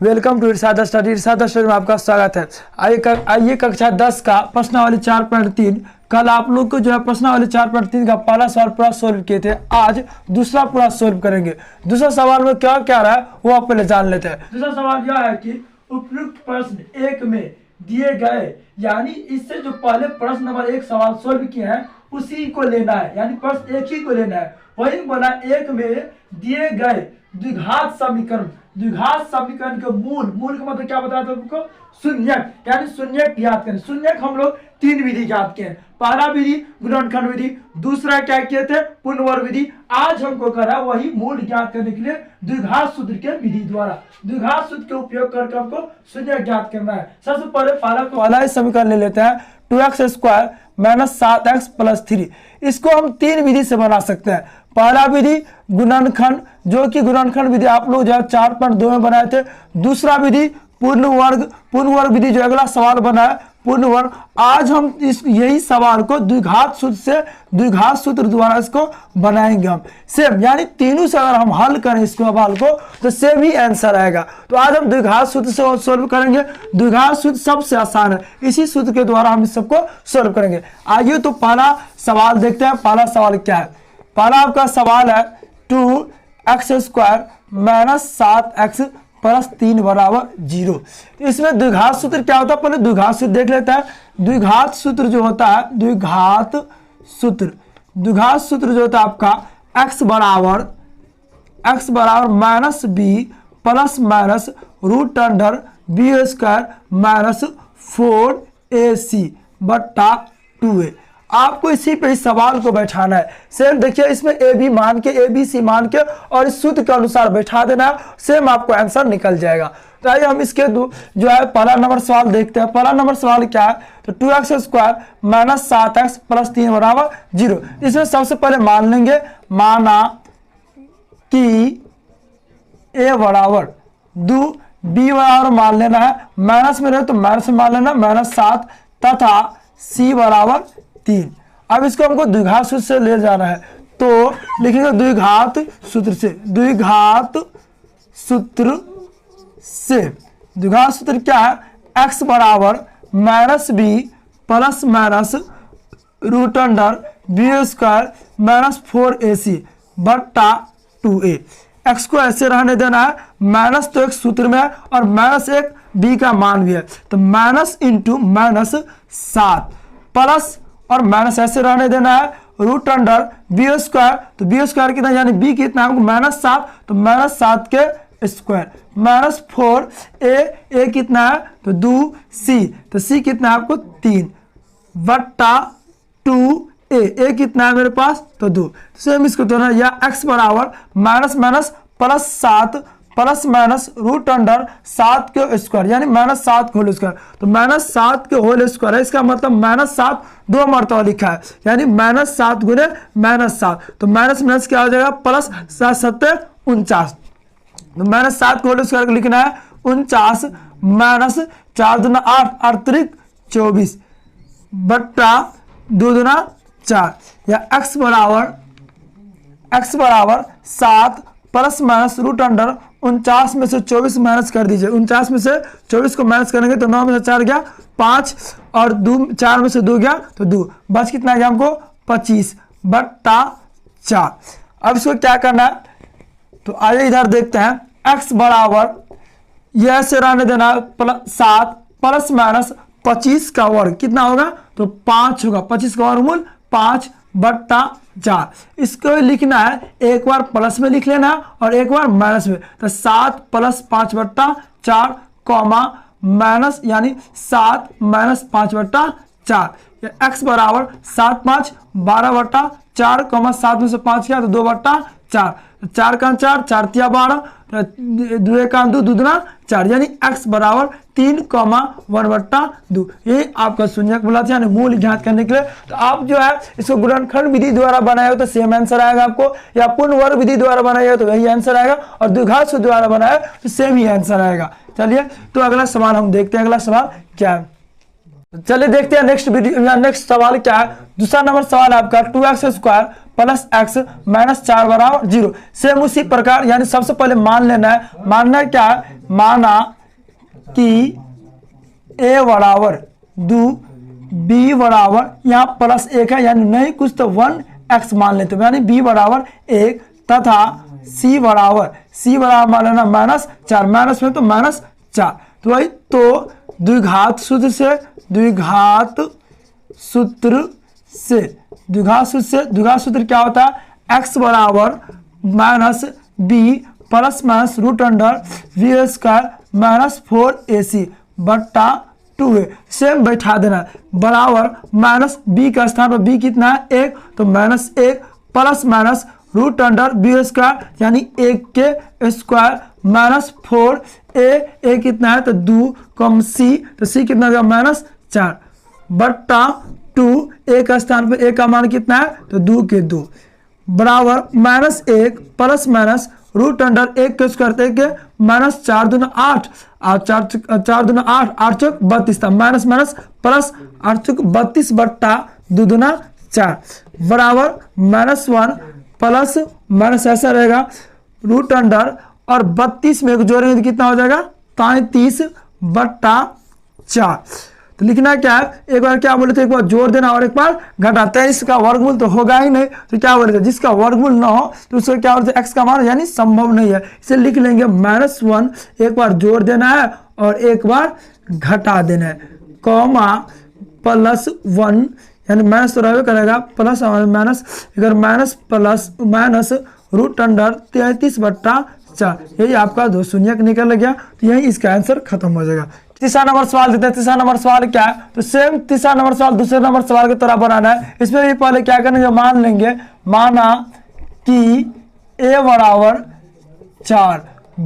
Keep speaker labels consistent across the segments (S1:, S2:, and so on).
S1: Welcome to Irshad study. Irshad study में आपका स्वागत है। आइए कक्षा 10 का प्रश्नावली 4.3। कल आप लोग को जो है प्रश्नावली 4.3 का पहला सवाल पूरा सोल्व किए थे। आज दूसरा पूरा सोल्व करेंगे। दूसरा सवाल में क्या क्या रहा है वो आप पहले जान लेते हैं। दूसरा सवाल यह है कि उपयुक्त प्रश्न एक में दिए गए, यानी इससे जो पहले प्रश्न नंबर 1 सवाल सोल्व किए हैं उसी को लेना है, यानी प्रश्न एक ही को लेना है। वही बना एक में दिए गए द्विघात समीकरण। द्विघात समीकरण के मूल का मतलब क्या बताया था आपको? शून्यक, यानी शून्यक ज्ञात करें। शून्यक हम लोग 3 विधि ज्ञात किए हैं। पहला विधि गुणनखंड विधि, दूसरा क्या किए थे? पुनर्वर्ग विधि। आज हमको करा वही मूल ज्ञात करने के लिए द्विघात सूत्र के विधि द्वारा, द्विघात सूत्र के उपयोग करके हमको शून्यक ज्ञात करना है। सबसे पहले पहला समीकरण ले लेते हैं, 2x² - 7x + 3। इसको हम 3 विधि से बना सकते हैं। पहला विधि गुणनखंड, जो कि गुणनखंड विधि आप लोग जो है 4.2 में बनाए थे। दूसरा विधि पूर्ण वर्ग विधि, जो अगला सवाल बना है पूर्ण वर्ग। आज हम यही सवाल को द्विघात सूत्र द्वारा इसको बनाएंगे हम सेम, यानी तीनों से अगर हम हल करें इस सवाल को तो सेम ही आंसर आएगा। तो आज हम द्विघात सूत्र से सोल्व करेंगे। द्विघात सूत्र सबसे आसान है, इसी सूत्र के द्वारा हम इस सबको सोल्व करेंगे। आइए तो पहला सवाल देखते हैं। पहला सवाल क्या है? पहला आपका सवाल है 2x² - 7x + 3 = 0। इसमें द्विघात सूत्र क्या होता है? पहले द्विघात सूत्र देख लेते हैं। द्विघात सूत्र जो होता है, द्विघात सूत्र जो होता है आपका x बराबर -b ± √b² - 4ac बटा 2a। आपको इसी पे इस सवाल को बैठाना है। सेम देखिए, इसमें a b c मान के और इस सूत्र के अनुसार बैठा देना है, सेम आपको आंसर निकल जाएगा। तो आइए हम इसके जो है पहला नंबर सवाल देखते हैं। पहला नंबर सवाल क्या है? तो 2x² - 7x + 3 = 0। इसमें सबसे पहले मान लेंगे, माना कि a बराबर 2, b बराबर मान लेना है, माइनस में रहे तो माइनस में मान लेना, -7 तथा c बराबर 3। अब इसको हमको द्विघात सूत्र से ले जाना है, तो लिखेंगे द्विघात सूत्र से। द्विघात सूत्र क्या है? x बराबर -b ± √b² - 4ac बटा 2a। x को ऐसे रहने देना है, माइनस तो एक सूत्र में है और -1 b का मान भी है, तो माइनस इंटू -7 प्लस और माइनस ऐसे रहने देना है √b²। तो b² कितना, यानी b कितना हमको -7, तो -7 के स्क्वायर -4 a कितना है तो 2c, तो c कितना है आपको 3 बट्टा 2a कितना है मेरे पास तो 2। सेम इसको तो ना, या x बराबर -+ 7 ±√ के स्क्वायर, यानी -7 के होल स्क्वायर। तो -7 के होल स्क्वायर है, इसका मतलब -7 2 मरतबा लिखा है, यानी -7 गुने -7, तो माइनस क्या हो जाएगा? प्लस 7 × 49। तो -7 के होल स्क्वायर को लिखना है 49 -4 दूना 8 अतिरिक्त 24 बट्टा 2 दूना 4, या x बराबर 7 ± √49 में से 24 माइनस कर दीजिए। 49 में से 24 को माइनस करेंगे तो 9 में से 4 गया 5 और 4 में से 2 गया तो 2, बस कितना गया हमको 25 बट्टा 4। अब इसको क्या करना है? तो आइए इधर देखते हैं। x बराबर यह ऐसे रहने देना 7 ± 25 का वर्ग कितना होगा? तो 5 होगा। 25 का वर्गमूल 5 बट्टा 4। इसको लिखना है, एक बार प्लस में लिख लेना और एक बार माइनस में, तो 7 + 5 बट्टा 4 कॉमा माइनस, यानी 7 - 5 बट्टा 4। x बराबर 7 × 5 12 बट्टा 4 कॉमा 7 में से 5 गया तो 2 बट्टा 4, 4 का 4 4 × 12 2 का 2 दूना 4, यानी x बराबर 3,1/2। यही आपका शून्यक बोला था, यानी मूल ज्ञात करने के लिए। तो आप जो है इसको गुणनखंड विधि द्वारा बनाए हो तो सेम आंसर आएगा आपको, या पूर्ण वर्ग विधि द्वारा बनाए हो तो वही आंसर आएगा, और द्विघात सूत्र द्वारा बनाए तो सेम ही आंसर आएगा। चलिए तो अगला सवाल हम देखते हैं। अगला सवाल क्या है? चलिए देखते हैं नेक्स्ट सवाल क्या है। दूसरा नंबर सवाल आपका 2x² प्लस एक्स माइनस 4 बराबर 0। सेम उसी प्रकार यानी सबसे पहले मान लेना है, मानना क्या है, माना कि a बराबर 2 b बराबर यहाँ प्लस 1 है यानी नहीं कुछ तो 1x मान लेते हैं, यानी b बराबर 1 तथा c बराबर मान लेना माइनस 4, माइनस में तो माइनस 4। तो वही तो द्विघात सूत्र से द्विघात सूत्र क्या होता है, x बराबर minus b plus minus root under b square minus 4ac बट्टा 2a। सेम बैठा देना बराबर माइनस b का स्थान पर b कितना है 1, तो minus 1 plus minus root under b square यानी 1 के स्क्वायर माइनस 4a कितना है तो 2 कम c, तो c कितना होगा माइनस 4 बट्टा 2, a का स्थान पर a का मान कितना है तो 2 के 2 बराबर minus 1 plus minus root under 1 के स्क्वायर के माइनस 4 दूना 8 और 4 दूना 8, 8 चौक 32 था माइनस माइनस प्लस 8 चौक 32 बट्टा 2 दूना 4 बराबर माइनस 1 प्लस माइनस ऐसा रहेगा रूट अंडर और 32 में जोड़ेंगे तो कितना हो जाएगा 33 बट्टा 4। तो लिखना क्या है, एक बार क्या बोले थे, एक बार जोड़ देना और एक बार घटा। 23 का वर्गमूल तो होगा ही नहीं, तो क्या बोले थे जिसका वर्गमूल ना हो तो उसको क्या बोलते हैं x का मान यानी संभव नहीं है, इसे लिख लेंगे -1 एक बार जोड़ देना है और एक बार घटा देना है, कॉमा +1 यानी माइनस तो रहबे करेगा प्लस और माइनस, अगर minus plus minus root under 33 बट्टा 4, यही आपका 2 शून्य निकल गया, तो यही इसका आंसर खत्म हो जाएगा। तीसरा नंबर सवाल देते हैं। तीसरा नंबर सवाल क्या है, तो सेम तीसरा नंबर सवाल दूसरे नंबर सवाल की तरह बनाना है। इसमें भी पहले क्या करना है, मान लेंगे, माना कि a बराबर 4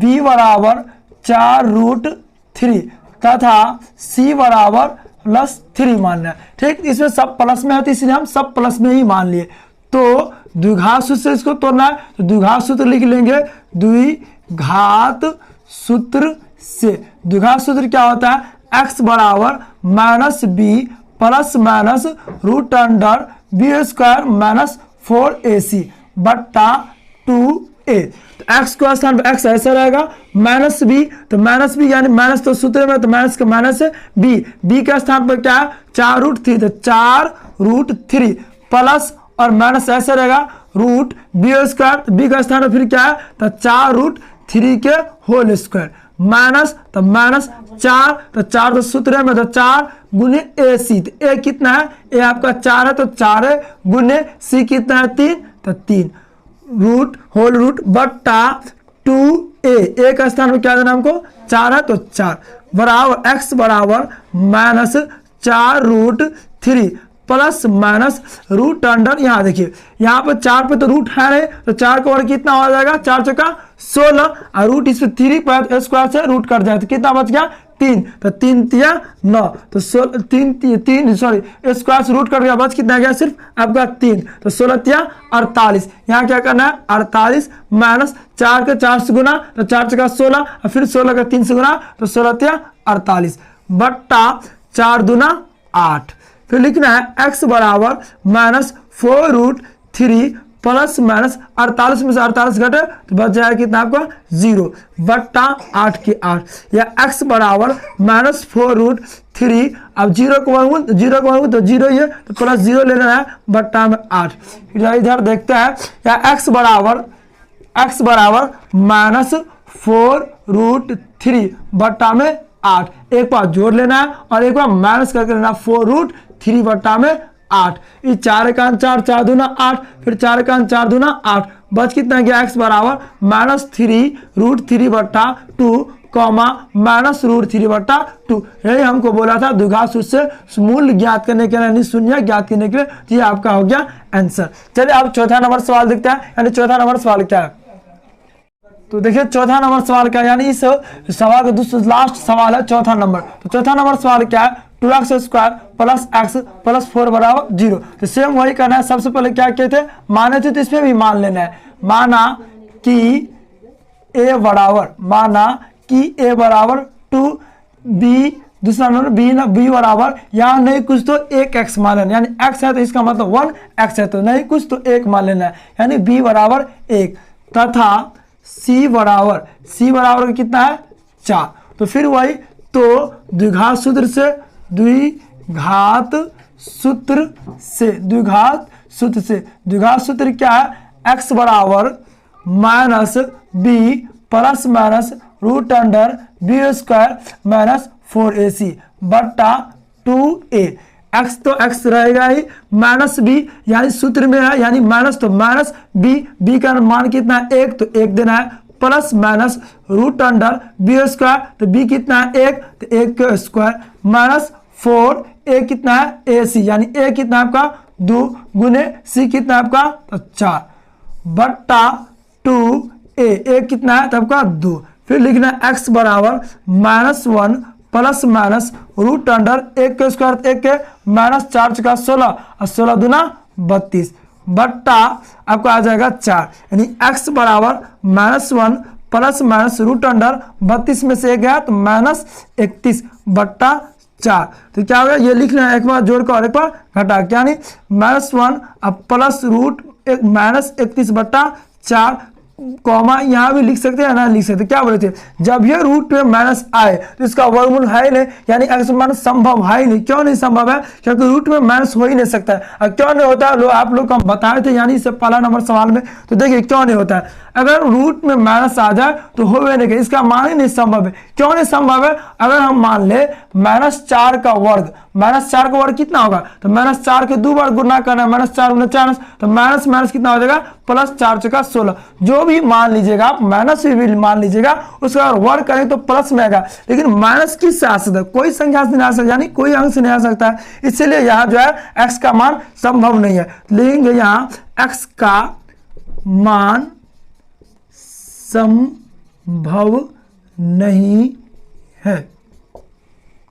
S1: b बराबर 4√3 तथा c बराबर +3 मानना है। ठीक, इसमें सब प्लस में है तो इसलिए हम सब प्लस में ही मान लिए। तो द्विघात सूत्र से इसको तोड़ना है, तो द्विघात सूत्र लिख लेंगे, द्विघात सूत्र से द्विघात सूत्र क्या होता है, x बराबर -b plus minus root under b square minus 4ac बट्टा 2a। तो x को स्थान पर x ऐसा रहेगा, -b तो -b यानी माइनस तो सूत्र में तो माइनस का माइनस है, b का स्थान पर क्या है 4√3 तो 4√3 प्लस और माइनस ऐसा रहेगा रूट b स्क्वायर, b का स्थान पर फिर क्या है तो 4√3 के होल स्क्वायर माइनस तो माइनस 4 तो 4 तो सूत्र में तो 4 गुने ac, तो a कितना है, a आपका 4 है तो 4 है गुने c कितना है 3 तो 3 रूट होल रूट बट्टा 2a का स्थान पर क्या देना हमको 4 है तो 4 बराबर x बराबर -4√3 प्लस माइनस रूट अंडर, यहाँ देखिए यहाँ पर 4 पे तो रूट है नहीं तो 4 का वर्ग कितना हो जाएगा 4 चौका 16 और रूट इस पे 3 पर स्क्वायर से रूट कर जाए तो कितना बच गया 3, तो 3 तिया 9 तो 3 सॉरी स्क्वायर से रूट कर गया, बच कितना गया सिर्फ आपका 3, तो 16 तिया 48। यहाँ क्या करना है 48 माइनस 4 के 4 से गुना तो 4 चौका 16 और फिर 16 का 3 से गुना तो 16 तिया 48 बट्टा 4 दूना 8। फिर लिखना है x बराबर -4√3 प्लस माइनस 48 में से 48 घटे तो बच जाएगा कितना आपका 0 बट्टा 8 के 8 या x बराबर -4√3। अब 0 को वर्गमूल तो 0 ही है तो प्लस 0 लेना है बट्टा में 8। फिर इधर देखते हैं या x बराबर -4√3 बट्टा में 8, एक बार जोड़ लेना है और एक बार माइनस करके लेना 4√3 बट्टा में 8। ये 4 का 4 4 दूना 8 फिर 4 का 4 दूना 8 बच कितना गया x बराबर -3√3 बट्टा 2 कॉमा -√3 बट्टा 2। यही हमको बोला था द्विघात सूत्र से मूल्य ज्ञात करने के लिए यानी शून्य ज्ञात करने के लिए, तो ये आपका हो गया आंसर। चलिए अब चौथा नंबर सवाल देखते हैं, यानी चौथा नंबर सवाल क्या है। तो देखिए चौथा नंबर सवाल क्या है, यानी इस सवाल का दूसरा लास्ट सवाल है चौथा नंबर। तो चौथा नंबर सवाल क्या है, 2x square plus x plus 4 बराबर 0। तो सेम वही करना है, सबसे पहले क्या कहते हैं माने थे तो इसमें भी मान लेना है, माना कि a बराबर 2 b दूसरा नंबर बी ना, बी बराबर यहाँ नहीं कुछ तो एक एक्स मान लेना, यानी एक्स है तो इसका मतलब 1 एक्स है तो नहीं कुछ तो एक मान लेना है, यानी बी बराबर 1 तथा सी बराबर कितना है 4। तो फिर वही तो द्विघात सूत्र क्या है, x बराबर minus b plus minus root under b square minus 4ac बट्टा 2a। x तो x रहेगा ही, माइनस बी यानी सूत्र में है, यानी माइनस तो माइनस बी का मान कितना है 1 तो 1 देना है, plus minus root under b square तो बी कितना है 1 तो 1 का स्क्वायर माइनस 4 a कितना है ac, यानी a कितना है आपका 2 गुने c कितना है आपका तो 4 बट्टा 2a कितना है तो आपका 2। फिर लिखना x बराबर -1 प्लस माइनस रूट अंडर 1 का स्क्वायर 1 के माइनस 4 का 16 और 16 दूना 32 बट्टा आपको आ जाएगा 4, यानी x बराबर -1 प्लस माइनस रूट अंडर 32 में से 1 गया तो -31 बट्टा 4। तो क्या होगा ये लिख लेना, एक बार जोड़ कर और एक बार घटा के, यानी -1 अब प्लस रूट -31 बट्टा 4 कॉमा यहाँ भी लिख सकते हैं ना लिख सकते, क्या बोले थे जब ये रूट में माइनस आए तो इसका वर्गमूल है ही नहीं, यानी x माइनस संभव है ही नहीं। क्यों नहीं संभव है, क्योंकि रूट में माइनस हो ही नहीं सकता है। और क्यों नहीं होता है आप लोग को हम बताए थे, यानी इससे पहला नंबर सवाल में, तो देखिए क्यों नहीं होता है। अगर रूट में माइनस आ जाए तो हो नहीं, इसका मान ही नहीं संभव है। क्यों नहीं संभव है, अगर हम मान ले -4 का वर्ग, -4 का वर्ग कितना होगा तो -4 के 2 बार गुना करना है, -4 गुना 4 तो माइनस कितना हो जाएगा +4 का 16। जो भी मान लीजिएगा आप, माइनस भी मान लीजिएगा, उसका अगर वर्ग करें तो प्लस में आएगा, लेकिन माइनस किस से आ सकता है, कोई संख्या से नहीं आ सकता, यानी कोई अंक से नहीं आ सकता है। इसलिए यहाँ जो है x का मान संभव नहीं है। लेंगे यहाँ x का मान संभव नहीं है।